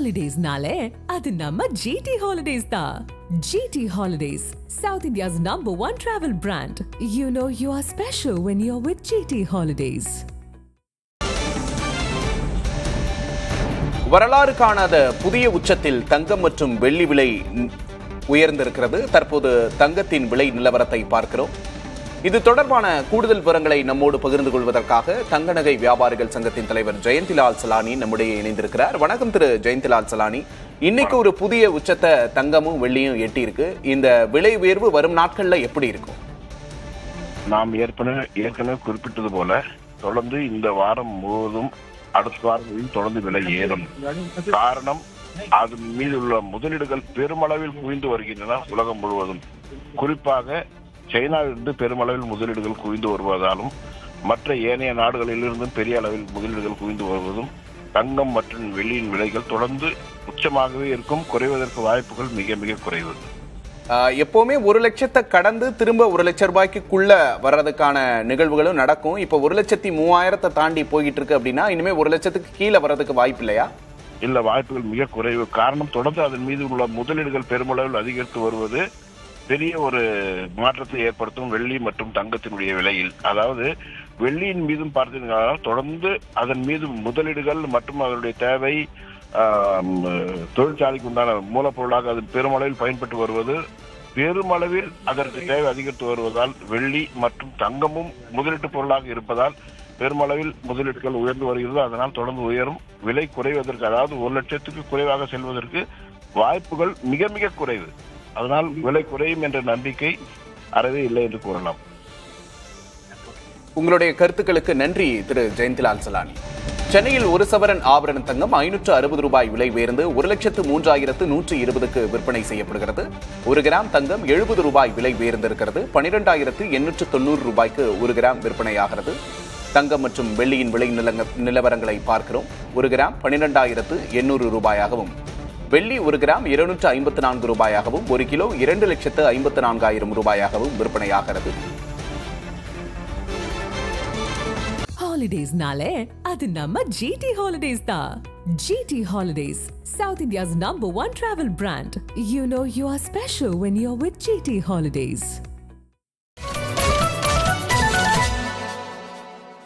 Holidays-nale, adu namma GT Holidays da. GT Holidays, South India's #1 travel brand. You know you are special when you're with GT Holidays. வரலாறு காணாத புதிய உச்சத்தில் தங்கம் மற்றும் வெள்ளி விலை உயர்ந்திருக்கிறது. தற்போது தங்கத்தின் விலை நிலவரத்தை பார்க்கிறோம். இது தொடர்பான கூடுதல் விவரங்களை நம்மோடு பகிர்ந்து கொள்வதற்காக தங்க நகை வியாபாரிகள் சங்கத்தின் தலைவர் ஜெயந்திலால் சலானி நம்முடைய இணைந்திருக்கிறார். வணக்கம் திரு ஜெயந்திலால் சலானி. இன்னைக்கு ஒரு புதிய உச்சத்தை தங்கமும் வெள்ளியும் எட்டி இருக்கு. இந்த விலை உயர்வு வரும் நாட்கள்ல எப்படி இருக்கும்? நாம் ஏற்கனவே குறிப்பிட்டது போல தொடர்ந்து இந்த வாரம் முழுவதும் அடுத்த வாரங்களில் தொடர்ந்து விலை ஏறும். காரணம், அதன் மீது உள்ள முதலீடுகள் பெருமளவில் குவிந்து வருகின்றன. உலகம் முழுவதும், குறிப்பாக சைனாவிலிருந்து பெருமளவில் முதலீடுகள் குவிந்து வருவதாலும் மற்ற ஏனைய நாடுகளிலிருந்தும் பெரிய அளவில் முதலீடுகள் குவிந்து வருவதும் தங்கம் மற்றும் வெள்ளியின் விலைகள் தொடர்ந்து உச்சமாகவே இருக்கும். குறைவதற்கு வாய்ப்புகள் மிக மிக குறைவு. எப்பவுமே 1 லட்சத்தை கடந்து திரும்ப 1 லட்சம் ரூபாய்க்குள்ள வர்றதுக்கான நிகழ்வுகளும் நடக்கும். இப்போ 1,03,000 தாண்டி போயிட்டு இருக்கு அப்படின்னா இனிமே 1 லட்சத்துக்கு கீழே வர்றதுக்கு வாய்ப்பு இல்லையா? இல்ல, வாய்ப்புகள் மிக குறைவு. காரணம், தொடர்ந்து அதன் மீது உள்ள முதலீடுகள் பெருமளவில் அதிகரித்து வருவது பெரிய ஒரு மாற்றத்தை ஏற்படுத்தும் வெள்ளி மற்றும் தங்கத்தினுடைய விலையில். அதாவது வெள்ளியின் மீதும் பார்த்தீங்கன்னா தொடர்ந்து அதன் மீது முதலீடுகள் மற்றும் அதனுடைய தேவை தொழிற்சாலைக்கு உண்டான மூலப்பொருளாக அது பெருமளவில் பயன்பட்டு வருவது, பெருமளவில் அதற்கு தேவை அதிகரித்து வருவதால் வெள்ளி மற்றும் தங்கமும் முதலீட்டு பொருளாக இருப்பதால் பெருமளவில் முதலீடுகள் உயர்ந்து வருகிறது. அதனால் தொடர்ந்து உயரும். விலை குறைவதற்கு, அதாவது 1 லட்சத்துக்கு குறைவாக செல்வதற்கு வாய்ப்புகள் மிக மிக குறைவு. அதனால் விலை குறையும் என்ற நம்பிக்கை அறவே இல்லை என்று கூறலாம். உங்களுடைய கருத்துக்களுக்கு நன்றி திரு ஜெயந்திலால் சலானி. சென்னையில் 1 சவரன் ஆபரண தங்கம் 560 ரூபாய் விலை உயர்ந்து 1,03,120க்கு விற்பனை செய்யப்படுகிறது. 1 கிராம் தங்கம் 70 ரூபாய் விலை உயர்ந்திருக்கிறது. 12,890 ரூபாய்க்கு 1 கிராம் விற்பனையாகிறது. தங்கம் மற்றும் வெள்ளியின் விலை நிலவரங்களை பார்க்கிறோம். 1 கிராம் 12,800 ரூபாயாகவும், வெள்ளி 1 கிராம் 254 ரூபாயாகவும், 1 கிலோ 2,54,000 ரூபாயாகவும் விற்பனையாகிறது. Holidays-nale, adu namma GT Holidays da. GT Holidays, South India's #1 travel brand. You know you are special when you're with GT Holidays.